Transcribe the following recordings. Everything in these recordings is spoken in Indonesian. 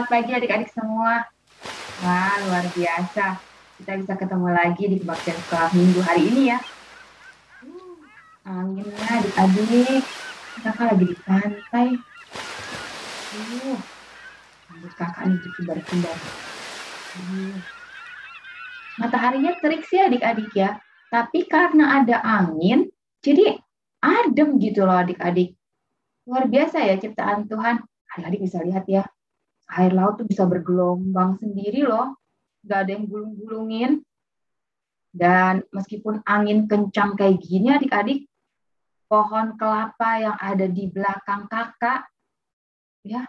pagi adik-adik semua. Wah, luar biasa. Kita bisa ketemu lagi di kebaktian sekolah minggu hari ini ya. Anginnya adik-adik. Kakak lagi di pantai. Rambut kakak ini berkibar-kibar. Mataharinya terik sih adik-adik ya. Tapi karena ada angin, jadi adem gitu loh adik-adik. Luar biasa ya ciptaan Tuhan. Adik-adik bisa lihat ya. Air laut tuh bisa bergelombang sendiri loh. Gak ada yang gulung-gulungin. Dan meskipun angin kencang kayak gini adik-adik, pohon kelapa yang ada di belakang kakak, ya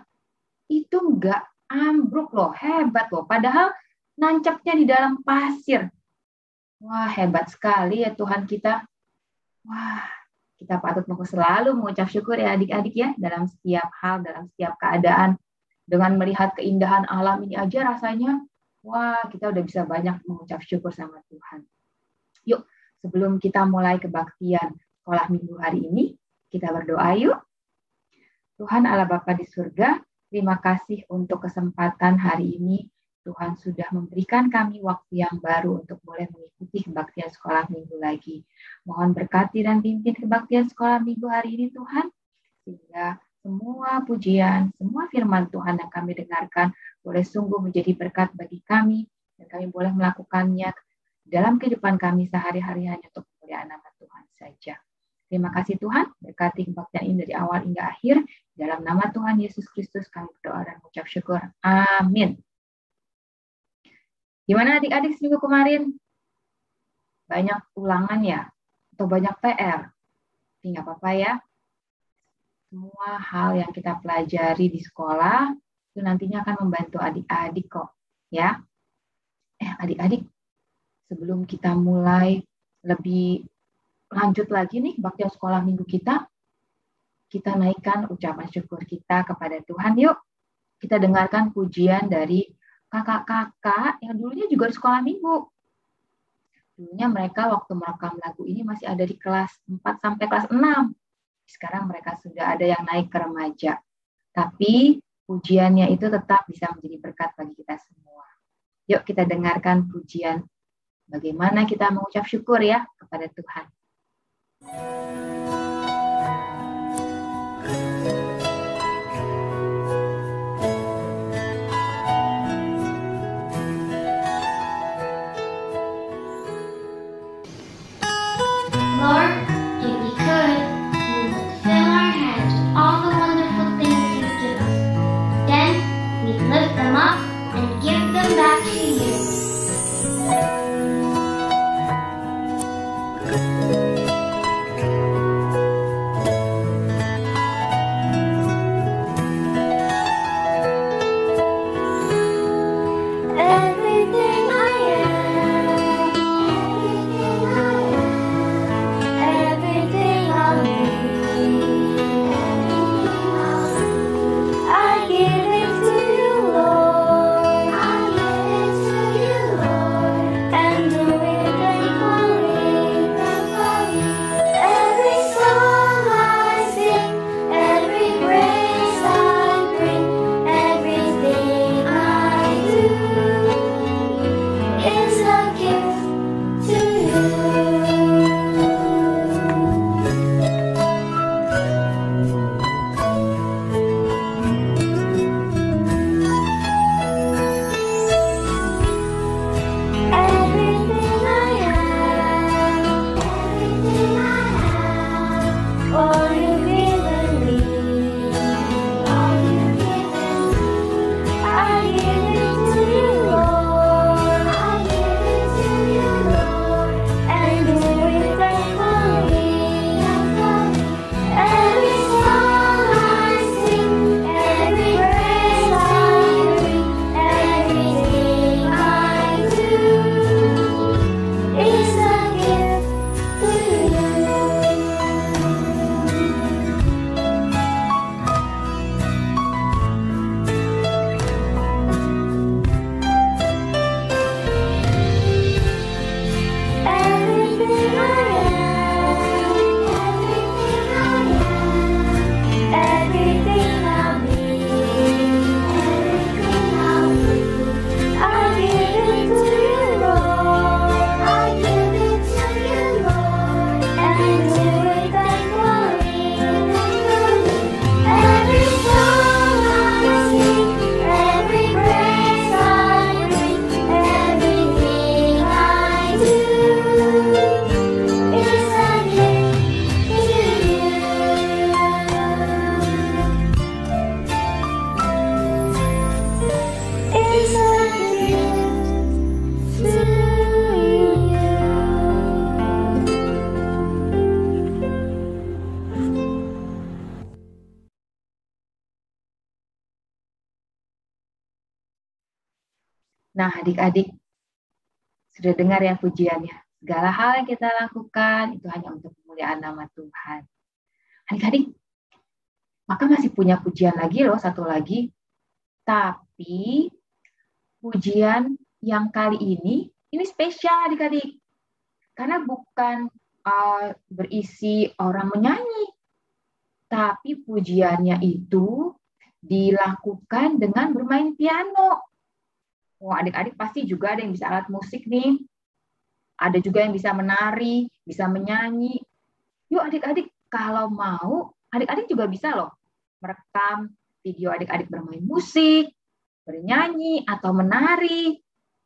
itu nggak ambruk loh, hebat loh. Padahal nancapnya di dalam pasir. Wah, hebat sekali ya Tuhan kita. Wah, kita patut selalu mengucap syukur ya adik-adik ya, dalam setiap hal, dalam setiap keadaan. Dengan melihat keindahan alam ini aja rasanya, wah kita udah bisa banyak mengucap syukur sama Tuhan. Yuk, sebelum kita mulai kebaktian sekolah minggu hari ini, kita berdoa yuk. Tuhan Allah Bapa di surga, terima kasih untuk kesempatan hari ini. Tuhan sudah memberikan kami waktu yang baru untuk boleh mengikuti kebaktian sekolah minggu lagi. Mohon berkati dan pimpin kebaktian sekolah minggu hari ini Tuhan, sehingga semua pujian, semua firman Tuhan yang kami dengarkan boleh sungguh menjadi berkat bagi kami dan kami boleh melakukannya dalam kehidupan kami sehari-hari hanya untuk kemuliaan nama Tuhan saja. Terima kasih Tuhan, berkati kebaktian ini dari awal hingga akhir. Dalam nama Tuhan Yesus Kristus kami berdoa dan mengucap syukur. Amin. Gimana adik-adik seminggu kemarin? Banyak ulangan ya? Atau banyak PR? Tapi nggak apa-apa ya. Semua hal yang kita pelajari di sekolah itu nantinya akan membantu adik-adik kok, ya. Adik-adik, sebelum kita mulai lebih lanjut lagi nih kebaktian sekolah minggu kita naikkan ucapan syukur kita kepada Tuhan yuk. Kita dengarkan pujian dari kakak-kakak yang dulunya juga di sekolah minggu. Dulunya mereka waktu merekam lagu ini masih ada di kelas 4 sampai kelas 6. Sekarang mereka sudah ada yang naik ke remaja. Tapi pujiannya itu tetap bisa menjadi berkat bagi kita semua. Yuk kita dengarkan pujian. Bagaimana kita mengucap syukur ya kepada Tuhan. Lord, if we could, we would fill our hands with all the wonderful things you give us. Then we'd lift them up and give them back to you. Nah, adik-adik, sudah dengar ya pujiannya. Segala hal yang kita lakukan itu hanya untuk kemuliaan nama Tuhan. Adik-adik, maka masih punya pujian lagi loh, satu lagi. Tapi pujian yang kali ini spesial adik-adik. Karena bukan berisi orang menyanyi. Tapi pujiannya itu dilakukan dengan bermain piano. Wah, adik-adik pasti juga ada yang bisa alat musik nih. Ada juga yang bisa menari, bisa menyanyi. Yuk adik-adik, kalau mau, adik-adik juga bisa loh merekam video adik-adik bermain musik, bernyanyi, atau menari.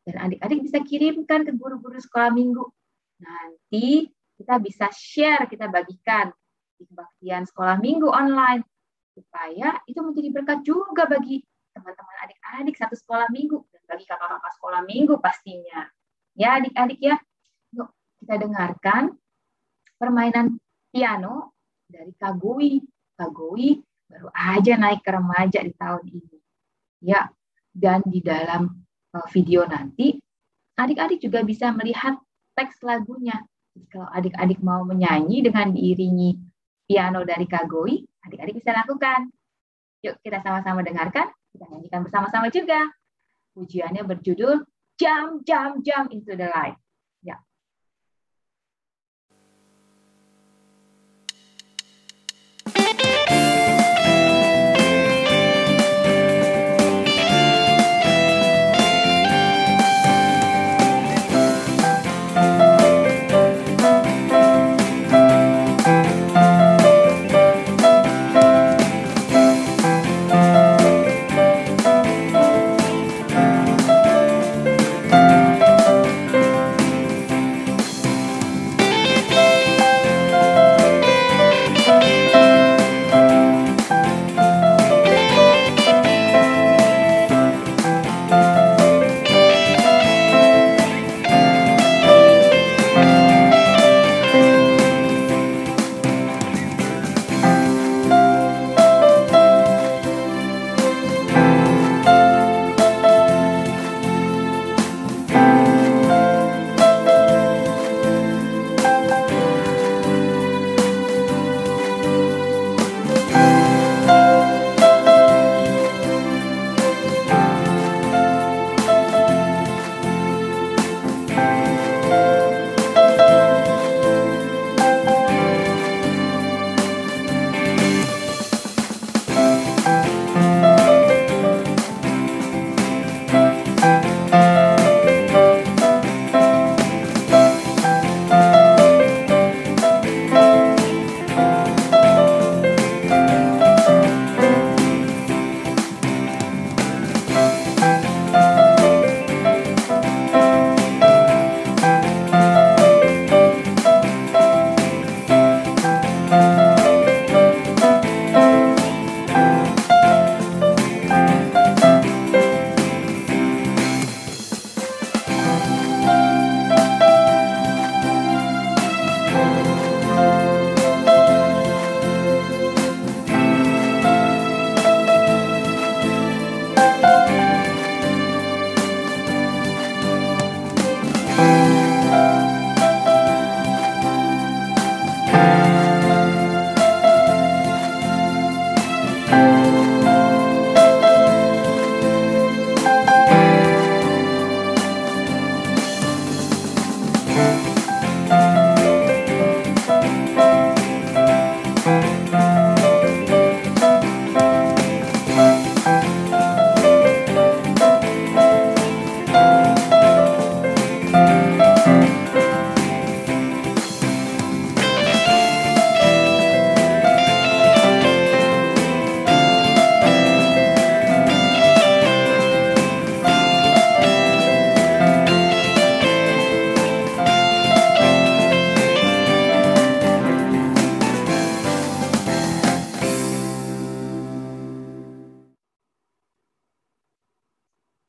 Dan adik-adik bisa kirimkan ke guru-guru sekolah minggu. Nanti kita bisa share, kita bagikan di kebaktian sekolah minggu online. Supaya itu menjadi berkat juga bagi teman-teman adik-adik satu sekolah minggu. Dan bagi kakak-kakak sekolah minggu pastinya. Ya adik-adik ya, yuk kita dengarkan permainan piano dari Kak Gowi. Kak Gowi baru aja naik ke remaja di tahun ini. Ya, dan di dalam video nanti, adik-adik juga bisa melihat teks lagunya. Jadi kalau adik-adik mau menyanyi dengan diiringi piano dari Kak Gowi, adik-adik bisa lakukan. Yuk kita sama-sama dengarkan, kita nyanyikan bersama-sama juga. Pujiannya berjudul Jump, Jump, Jump into the Light. Ya.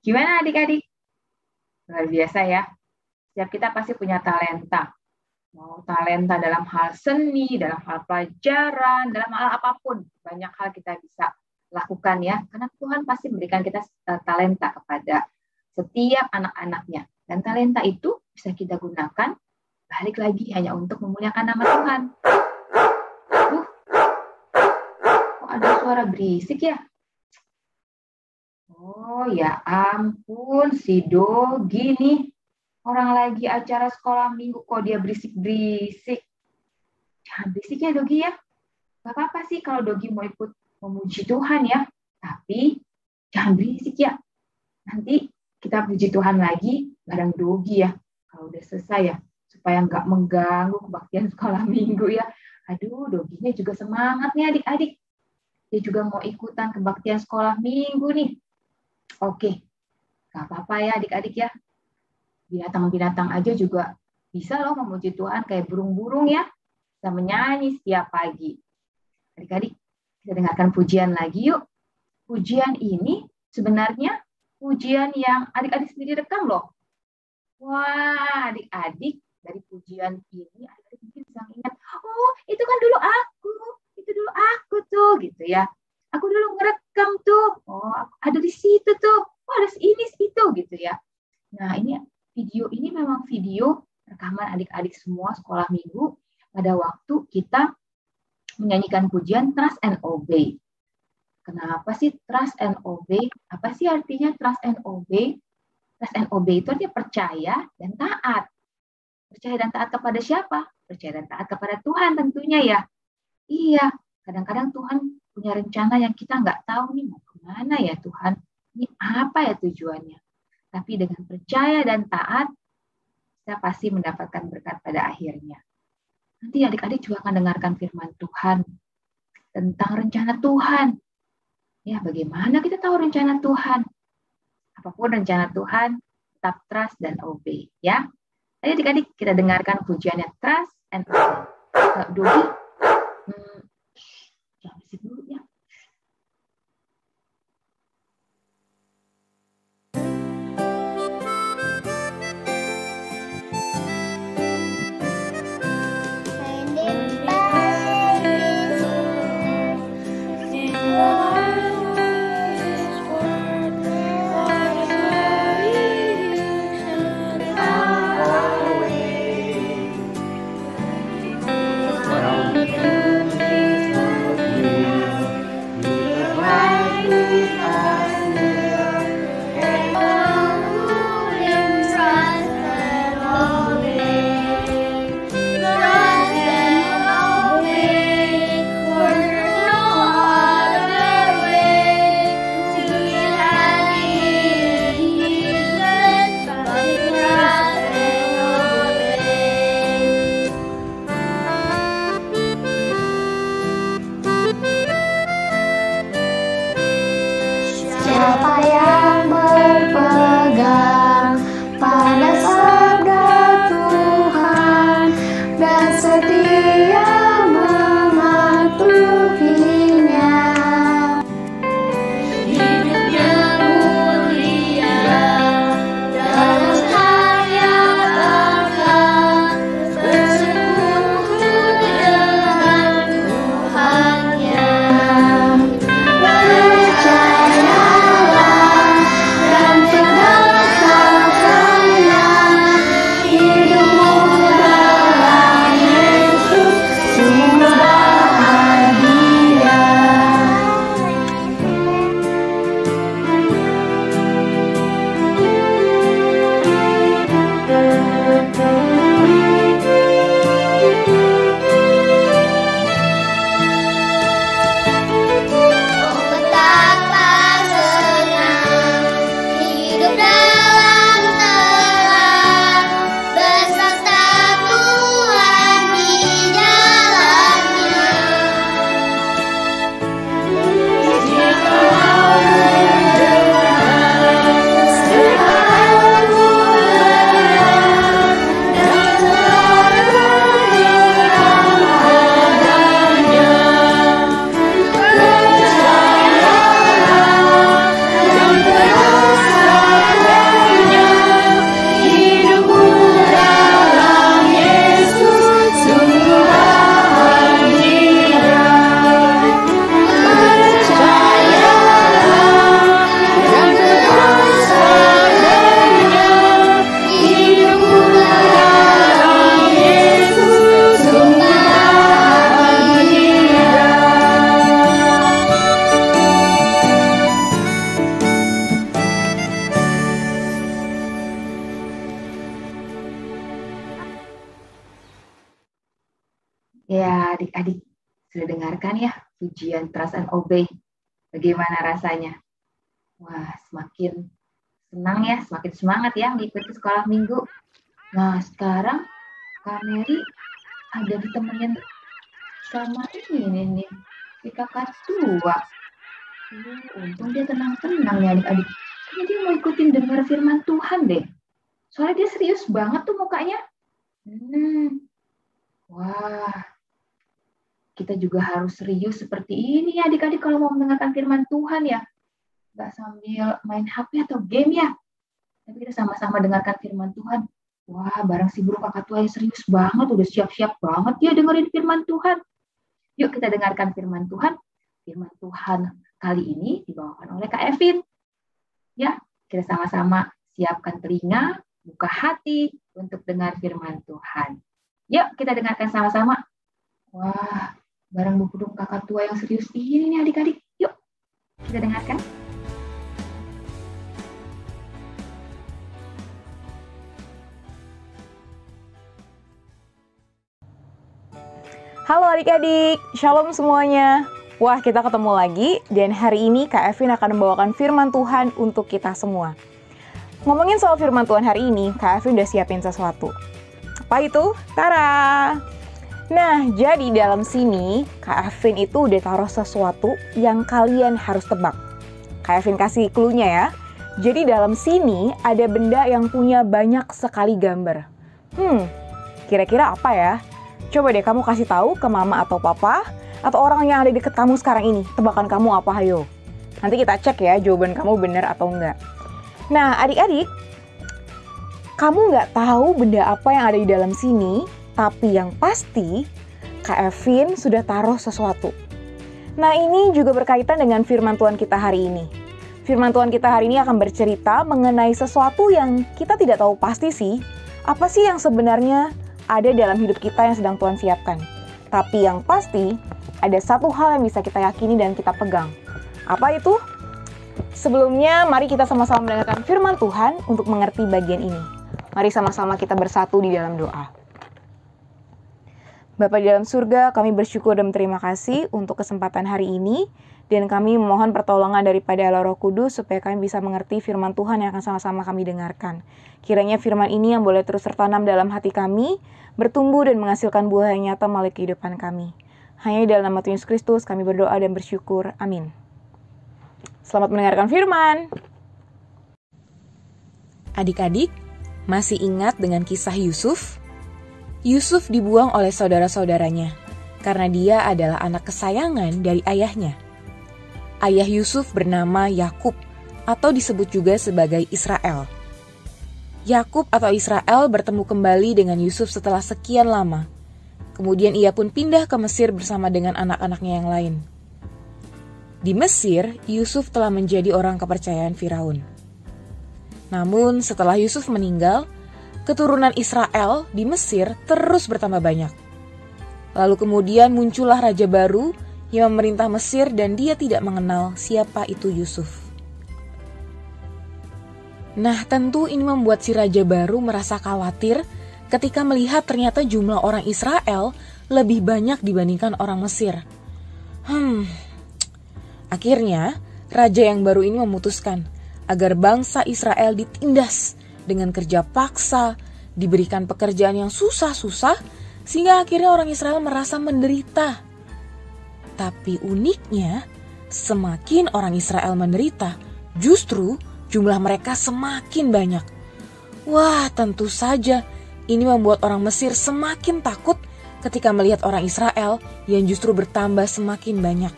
Gimana adik-adik? Luar biasa ya. Setiap kita pasti punya talenta. Mau talenta dalam hal seni, dalam hal pelajaran, dalam hal apapun. Banyak hal kita bisa lakukan ya. Karena Tuhan pasti memberikan kita talenta kepada setiap anak-anaknya. Dan talenta itu bisa kita gunakan balik lagi hanya untuk memuliakan nama Tuhan. Kok ada suara berisik ya? Oh ya ampun, si Dogi nih. Orang lagi acara sekolah minggu kok dia berisik-berisik. Jangan berisik ya Dogi ya. Gak apa-apa sih kalau Dogi mau ikut memuji Tuhan ya. Tapi jangan berisik ya. Nanti kita puji Tuhan lagi bareng Dogi ya. Kalau udah selesai ya. Supaya nggak mengganggu kebaktian sekolah minggu ya. Aduh, Doginya juga semangat nih adik-adik. Dia juga mau ikutan kebaktian sekolah minggu nih. Oke, nggak apa-apa ya adik-adik ya. Binatang-binatang aja juga bisa loh memuji Tuhan kayak burung-burung ya. Bisa menyanyi setiap pagi. Adik-adik, kita dengarkan pujian lagi yuk. Pujian ini sebenarnya pujian yang adik-adik sendiri rekam loh. Wah, adik-adik dari pujian ini adik-adik mungkin bisa ingat, oh itu kan dulu aku, itu dulu aku tuh gitu ya. Aku dulu ngerekam tuh, oh ada di situ tuh, oh ada ini itu gitu ya. Nah ini video ini memang video rekaman adik-adik semua sekolah minggu pada waktu kita menyanyikan pujian Trust and Obey. Kenapa sih Trust and Obey? Apa sih artinya Trust and Obey? Trust and Obey itu artinya percaya dan taat. Percaya dan taat kepada siapa? Percaya dan taat kepada Tuhan tentunya ya. Iya, kadang-kadang Tuhan punya rencana yang kita nggak tahu nih mau kemana ya Tuhan. Ini apa ya tujuannya? Tapi dengan percaya dan taat, kita pasti mendapatkan berkat pada akhirnya. Nanti adik-adik juga akan dengarkan firman Tuhan tentang rencana Tuhan. Ya, bagaimana kita tahu rencana Tuhan? Apapun rencana Tuhan, tetap trust dan obey. Ya, ayo adik-adik kita dengarkan pujiannya Trust and Obey. Dogi, jangan berisik dulu ya. adik-adik sudah dengarkan ya pujian Trust and Obey. Bagaimana rasanya? Wah, semakin senang ya, semakin semangat ya mengikuti sekolah minggu. Nah, sekarang Kak Mary ada ditemenin sama ini nih, si kakak tua. Untung dia tenang-tenang ya adik-adik. Kayaknya dia mau ikutin dengar firman Tuhan deh. Soalnya dia serius banget tuh mukanya. Wah, kita juga harus serius seperti ini ya adik-adik kalau mau mendengarkan firman Tuhan ya. Nggak sambil main HP atau game ya. Tapi kita sama-sama dengarkan firman Tuhan. Wah, barang si burung kakak tua yang serius banget, udah siap-siap banget ya dengerin firman Tuhan. Yuk kita dengarkan firman Tuhan. Firman Tuhan kali ini dibawakan oleh Kak Evin. Ya, kita sama-sama siapkan telinga, buka hati untuk dengar firman Tuhan. Yuk kita dengarkan sama-sama. Wah, barang burung kakak tua yang serius ini nih adik-adik. Yuk kita dengarkan. Halo adik-adik, shalom semuanya. Wah, kita ketemu lagi dan hari ini Kak Evin akan membawakan firman Tuhan untuk kita semua. Ngomongin soal firman Tuhan hari ini, Kak Evin udah siapin sesuatu. Apa itu? Tara! Nah, jadi dalam sini Kak Evin itu udah taruh sesuatu yang kalian harus tebak. Kak Evin kasih clue-nya ya. Jadi dalam sini ada benda yang punya banyak sekali gambar. Kira-kira apa ya? Coba deh kamu kasih tahu ke mama atau papa atau orang yang ada di deket kamu sekarang ini. Tebakan kamu apa, hayo? Nanti kita cek ya jawaban kamu benar atau enggak. Nah, adik-adik, kamu nggak tahu benda apa yang ada di dalam sini, tapi yang pasti Kak Evin sudah taruh sesuatu. Nah, ini juga berkaitan dengan firman Tuhan kita hari ini. Firman Tuhan kita hari ini akan bercerita mengenai sesuatu yang kita tidak tahu pasti sih. Apa sih yang sebenarnya ada dalam hidup kita yang sedang Tuhan siapkan. Tapi yang pasti, ada satu hal yang bisa kita yakini dan kita pegang. Apa itu? Sebelumnya, mari kita sama-sama mendengarkan firman Tuhan untuk mengerti bagian ini. Mari sama-sama kita bersatu di dalam doa. Bapa di dalam surga, kami bersyukur dan berterima kasih untuk kesempatan hari ini. Dan kami memohon pertolongan daripada Allah Roh Kudus supaya kami bisa mengerti firman Tuhan yang akan sama-sama kami dengarkan. Kiranya firman ini yang boleh terus tertanam dalam hati kami, bertumbuh dan menghasilkan buah yang nyata melalui kehidupan kami. Hanya dalam nama Tuhan Yesus Kristus kami berdoa dan bersyukur. Amin. Selamat mendengarkan firman. Adik-adik, masih ingat dengan kisah Yusuf? Yusuf dibuang oleh saudara-saudaranya karena dia adalah anak kesayangan dari ayahnya. Ayah Yusuf bernama Yakub atau disebut juga sebagai Israel. Yakub atau Israel bertemu kembali dengan Yusuf setelah sekian lama. Kemudian ia pun pindah ke Mesir bersama dengan anak-anaknya yang lain. Di Mesir, Yusuf telah menjadi orang kepercayaan Firaun. Namun setelah Yusuf meninggal, keturunan Israel di Mesir terus bertambah banyak. Lalu kemudian muncullah raja baru yang memerintah Mesir dan dia tidak mengenal siapa itu Yusuf. Nah, tentu ini membuat si raja baru merasa khawatir ketika melihat ternyata jumlah orang Israel lebih banyak dibandingkan orang Mesir. Akhirnya, raja yang baru ini memutuskan agar bangsa Israel ditindas dengan kerja paksa, diberikan pekerjaan yang susah-susah, sehingga akhirnya orang Israel merasa menderita. Tapi uniknya, semakin orang Israel menderita, justru jumlah mereka semakin banyak. Wah, tentu saja ini membuat orang Mesir semakin takut ketika melihat orang Israel yang justru bertambah semakin banyak.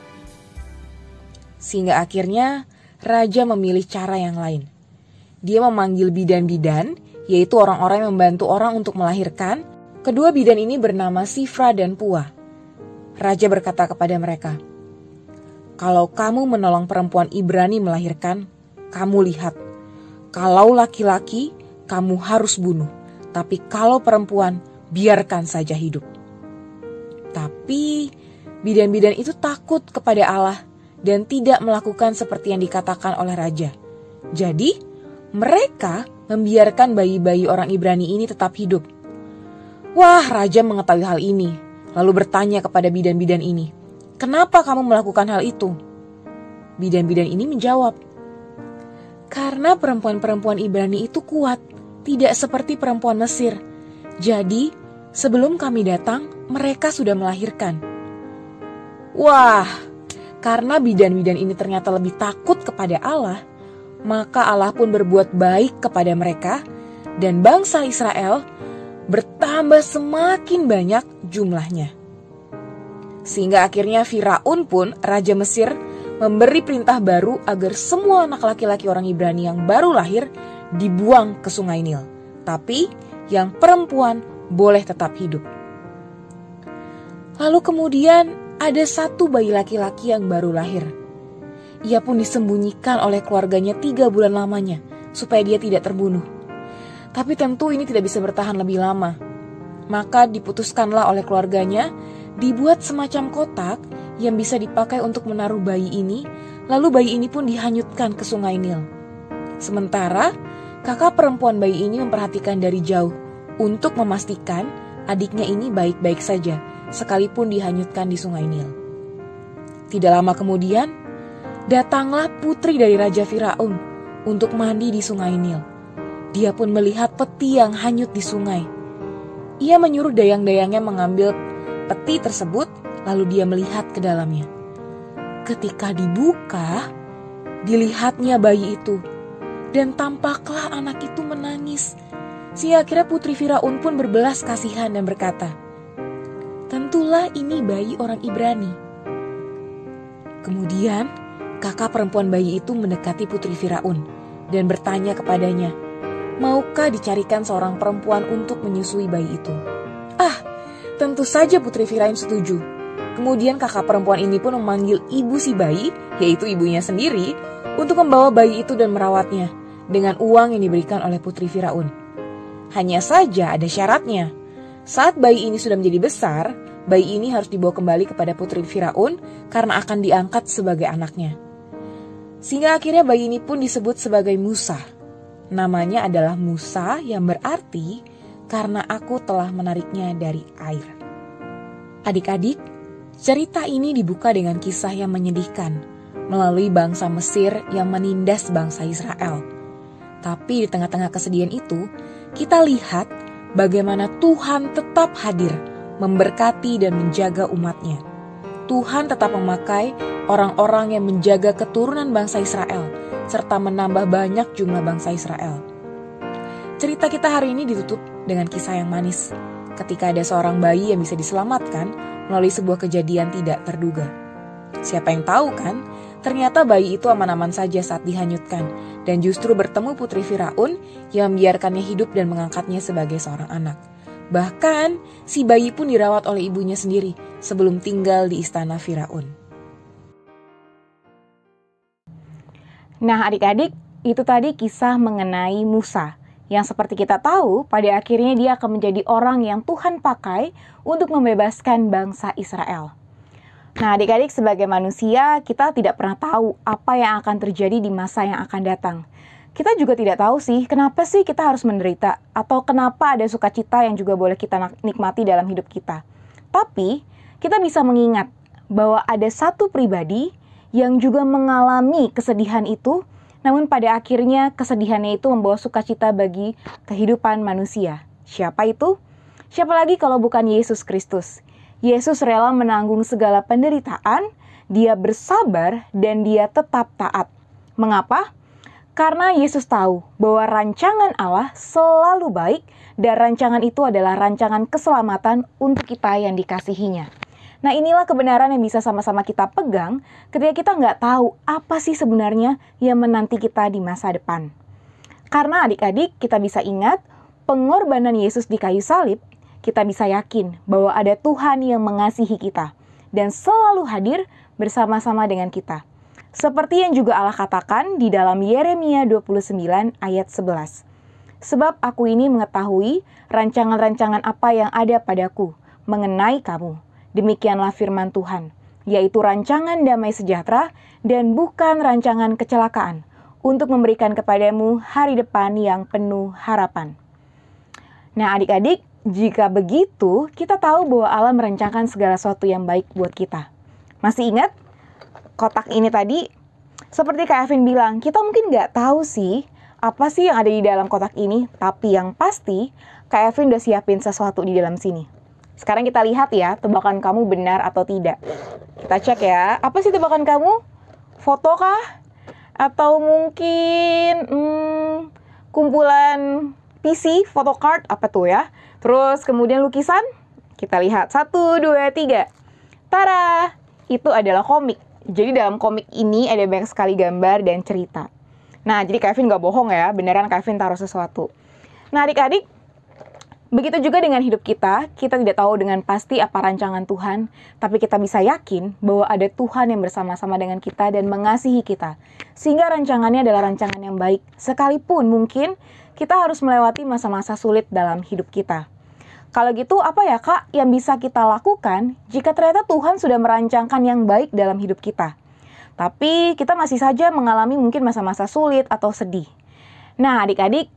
Sehingga akhirnya raja memilih cara yang lain. Dia memanggil bidan-bidan, yaitu orang-orang yang membantu orang untuk melahirkan. Kedua bidan ini bernama Sifra dan Pua. Raja berkata kepada mereka, "Kalau kamu menolong perempuan Ibrani melahirkan, kamu lihat. Kalau laki-laki, kamu harus bunuh. Tapi kalau perempuan, biarkan saja hidup." Tapi bidan-bidan itu takut kepada Allah dan tidak melakukan seperti yang dikatakan oleh raja. Jadi, mereka membiarkan bayi-bayi orang Ibrani ini tetap hidup. Wah, raja mengetahui hal ini. lalu bertanya kepada bidan-bidan ini, "Kenapa kamu melakukan hal itu?" Bidan-bidan ini menjawab, "Karena perempuan-perempuan Ibrani itu kuat, tidak seperti perempuan Mesir. Jadi, sebelum kami datang, mereka sudah melahirkan." Wah, karena bidan-bidan ini ternyata lebih takut kepada Allah, maka Allah pun berbuat baik kepada mereka, dan bangsa Israel bertambah semakin banyak jumlahnya. Sehingga akhirnya Firaun pun, Raja Mesir, memberi perintah baru agar semua anak laki-laki orang Ibrani yang baru lahir dibuang ke Sungai Nil. Tapi yang perempuan boleh tetap hidup. Lalu kemudian ada satu bayi laki-laki yang baru lahir. Ia pun disembunyikan oleh keluarganya 3 bulan lamanya supaya dia tidak terbunuh. Tapi tentu ini tidak bisa bertahan lebih lama. Maka diputuskanlah oleh keluarganya dibuat semacam kotak yang bisa dipakai untuk menaruh bayi ini, lalu bayi ini pun dihanyutkan ke Sungai Nil. Sementara kakak perempuan bayi ini memperhatikan dari jauh untuk memastikan adiknya ini baik-baik saja, sekalipun dihanyutkan di Sungai Nil. Tidak lama kemudian, datanglah putri dari Raja Firaun untuk mandi di Sungai Nil. Dia pun melihat peti yang hanyut di sungai. Ia menyuruh dayang-dayangnya mengambil peti tersebut, lalu dia melihat ke dalamnya. Ketika dibuka, dilihatnya bayi itu, dan tampaklah anak itu menangis. Sehingga akhirnya putri Firaun pun berbelas kasihan dan berkata, "Tentulah ini bayi orang Ibrani." Kemudian, kakak perempuan bayi itu mendekati putri Firaun dan bertanya kepadanya, "Maukah dicarikan seorang perempuan untuk menyusui bayi itu?" Tentu saja putri Firaun setuju. Kemudian kakak perempuan ini pun memanggil ibu si bayi, yaitu ibunya sendiri, untuk membawa bayi itu dan merawatnya dengan uang yang diberikan oleh putri Firaun. Hanya saja ada syaratnya. Saat bayi ini sudah menjadi besar, bayi ini harus dibawa kembali kepada putri Firaun karena akan diangkat sebagai anaknya. Sehingga akhirnya bayi ini pun disebut sebagai Musa. Namanya adalah Musa yang berarti karena aku telah menariknya dari air. Adik-adik, cerita ini dibuka dengan kisah yang menyedihkan melalui bangsa Mesir yang menindas bangsa Israel. Tapi di tengah-tengah kesedihan itu, kita lihat bagaimana Tuhan tetap hadir, memberkati dan menjaga umatnya. Tuhan tetap memakai orang-orang yang menjaga keturunan bangsa Israel, serta menambah banyak jumlah bangsa Israel. Cerita kita hari ini ditutup dengan kisah yang manis, ketika ada seorang bayi yang bisa diselamatkan melalui sebuah kejadian tidak terduga. Siapa yang tahu kan, ternyata bayi itu aman-aman saja saat dihanyutkan, dan justru bertemu putri Firaun yang membiarkannya hidup dan mengangkatnya sebagai seorang anak. Bahkan, si bayi pun dirawat oleh ibunya sendiri sebelum tinggal di istana Firaun. Nah adik-adik, itu tadi kisah mengenai Musa, yang seperti kita tahu, pada akhirnya dia akan menjadi orang yang Tuhan pakai untuk membebaskan bangsa Israel. Nah adik-adik, sebagai manusia, kita tidak pernah tahu apa yang akan terjadi di masa yang akan datang. Kita juga tidak tahu sih, kenapa sih kita harus menderita, atau kenapa ada sukacita yang juga boleh kita nikmati dalam hidup kita. Tapi, kita bisa mengingat bahwa ada satu pribadi yang juga mengalami kesedihan itu, namun pada akhirnya kesedihannya itu membawa sukacita bagi kehidupan manusia. Siapa itu? Siapa lagi kalau bukan Yesus Kristus? Yesus rela menanggung segala penderitaan, dia bersabar dan dia tetap taat. Mengapa? Karena Yesus tahu bahwa rancangan Allah selalu baik dan rancangan itu adalah rancangan keselamatan untuk kita yang dikasihinya. Nah inilah kebenaran yang bisa sama-sama kita pegang ketika kita nggak tahu apa sih sebenarnya yang menanti kita di masa depan. Karena adik-adik kita bisa ingat pengorbanan Yesus di kayu salib, kita bisa yakin bahwa ada Tuhan yang mengasihi kita dan selalu hadir bersama-sama dengan kita. Seperti yang juga Allah katakan di dalam Yeremia 29 ayat 11. Sebab aku ini mengetahui rancangan-rancangan apa yang ada padaku mengenai kamu. Demikianlah firman Tuhan, yaitu rancangan damai sejahtera dan bukan rancangan kecelakaan, untuk memberikan kepadamu hari depan yang penuh harapan. Nah adik-adik, Jika begitu, kita tahu bahwa Allah merencanakan segala sesuatu yang baik buat kita. Masih ingat kotak ini tadi? Seperti Kak Evin bilang, kita mungkin nggak tahu sih apa sih yang ada di dalam kotak ini, tapi yang pasti Kak Evin udah siapin sesuatu di dalam sini. Sekarang kita lihat ya, tebakan kamu benar atau tidak. Kita cek ya, apa sih tebakan kamu? Foto kah? Atau mungkin kumpulan PC, photocard, apa tuh ya? Terus kemudian lukisan, kita lihat 1, 2, 3. Tada! Itu adalah komik. Jadi dalam komik ini ada banyak sekali gambar dan cerita. Nah, jadi Kevin nggak bohong ya, beneran Kevin taruh sesuatu. Nah adik-adik, begitu juga dengan hidup kita tidak tahu dengan pasti apa rancangan Tuhan, tapi kita bisa yakin bahwa ada Tuhan yang bersama-sama dengan kita dan mengasihi kita. Sehingga rancangannya adalah rancangan yang baik, sekalipun mungkin kita harus melewati masa-masa sulit dalam hidup kita. Kalau gitu, apa ya Kak yang bisa kita lakukan jika ternyata Tuhan sudah merancangkan yang baik dalam hidup kita? Tapi kita masih saja mengalami mungkin masa-masa sulit atau sedih. Nah adik-adik,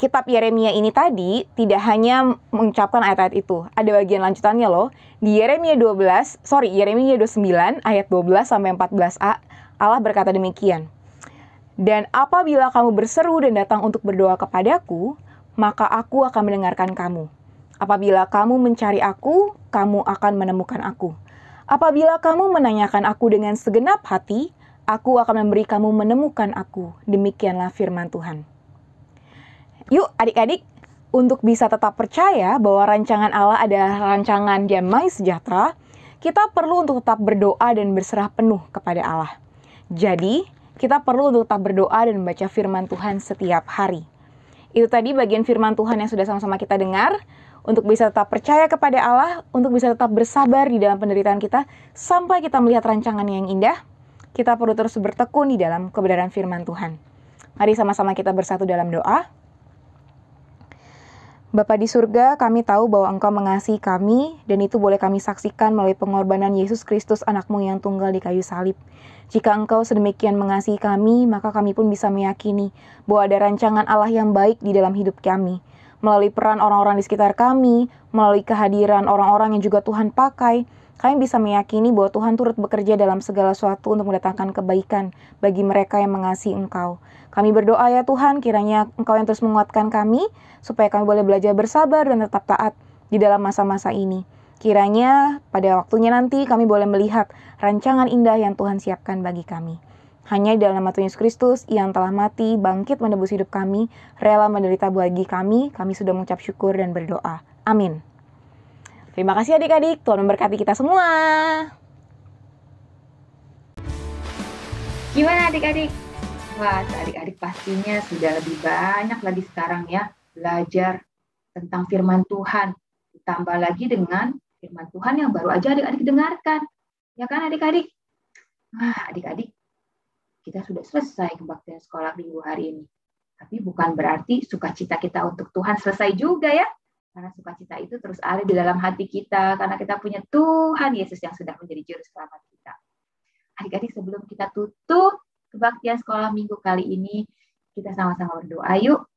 kitab Yeremia ini tadi tidak hanya mengucapkan ayat-ayat itu. Ada bagian lanjutannya loh. Di Yeremia 29 ayat 12 sampai 14a, Allah berkata demikian. Dan apabila kamu berseru dan datang untuk berdoa kepadaku, maka aku akan mendengarkan kamu. Apabila kamu mencari aku, kamu akan menemukan aku. Apabila kamu menanyakan aku dengan segenap hati, aku akan memberi kamu menemukan aku. Demikianlah firman Tuhan. Yuk adik-adik, untuk bisa tetap percaya bahwa rancangan Allah adalah rancangan damai sejahtera, kita perlu untuk tetap berdoa dan berserah penuh kepada Allah. Jadi, kita perlu untuk tetap berdoa dan membaca firman Tuhan setiap hari. Itu tadi bagian firman Tuhan yang sudah sama-sama kita dengar. Untuk bisa tetap percaya kepada Allah, untuk bisa tetap bersabar di dalam penderitaan kita, sampai kita melihat rancangan yang indah, kita perlu terus bertekun di dalam kebenaran firman Tuhan. Mari sama-sama kita bersatu dalam doa. Bapa di surga, kami tahu bahwa Engkau mengasihi kami, dan itu boleh kami saksikan melalui pengorbanan Yesus Kristus, anak-Mu yang tunggal di kayu salib. Jika Engkau sedemikian mengasihi kami, maka kami pun bisa meyakini bahwa ada rancangan Allah yang baik di dalam hidup kami. Melalui peran orang-orang di sekitar kami, melalui kehadiran orang-orang yang juga Tuhan pakai, kami bisa meyakini bahwa Tuhan turut bekerja dalam segala sesuatu untuk mendatangkan kebaikan bagi mereka yang mengasihi Engkau. Kami berdoa ya Tuhan, kiranya Engkau yang terus menguatkan kami, supaya kami boleh belajar bersabar dan tetap taat di dalam masa-masa ini. Kiranya pada waktunya nanti kami boleh melihat rancangan indah yang Tuhan siapkan bagi kami. Hanya di dalam nama Tuhan Yesus Kristus yang telah mati, bangkit menebus hidup kami, rela menderita bagi kami sudah mengucap syukur dan berdoa. Amin. Terima kasih adik-adik, Tuhan memberkati kita semua. Gimana adik-adik? Wah, adik-adik pastinya sudah lebih banyak lagi sekarang ya belajar tentang firman Tuhan. Ditambah lagi dengan firman Tuhan yang baru aja adik-adik dengarkan. Ya kan adik-adik? Wah, adik-adik, kita sudah selesai kebaktian sekolah minggu hari ini. Tapi bukan berarti sukacita kita untuk Tuhan selesai juga ya. Karena sukacita itu terus ada di dalam hati kita. Karena kita punya Tuhan Yesus yang sudah menjadi juru selamat kita. Adik-adik, sebelum kita tutup kebaktian sekolah minggu kali ini, kita sama-sama berdoa yuk.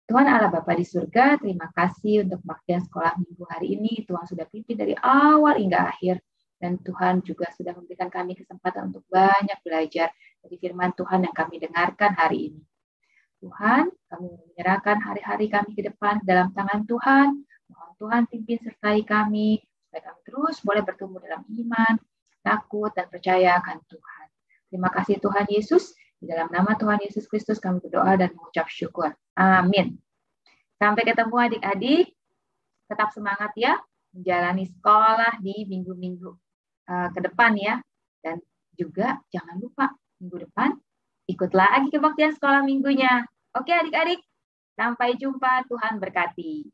Tuhan Allah Bapa di surga, terima kasih untuk kebaktian sekolah minggu hari ini. Tuhan sudah pimpin dari awal hingga akhir. Dan Tuhan juga sudah memberikan kami kesempatan untuk banyak belajar dari firman Tuhan yang kami dengarkan hari ini. Tuhan, kami menyerahkan hari-hari kami ke depan dalam tangan Tuhan. Mohon Tuhan pimpin sertai kami, supaya kami terus boleh bertumbuh dalam iman, takut, dan percaya akan Tuhan. Terima kasih Tuhan Yesus. Di dalam nama Tuhan Yesus Kristus kami berdoa dan mengucap syukur. Amin. Sampai ketemu adik-adik. Tetap semangat ya menjalani sekolah di minggu-minggu ke depan ya. Dan juga jangan lupa minggu depan ikut lagi kebaktian sekolah minggunya. Oke adik-adik, sampai jumpa. Tuhan berkati.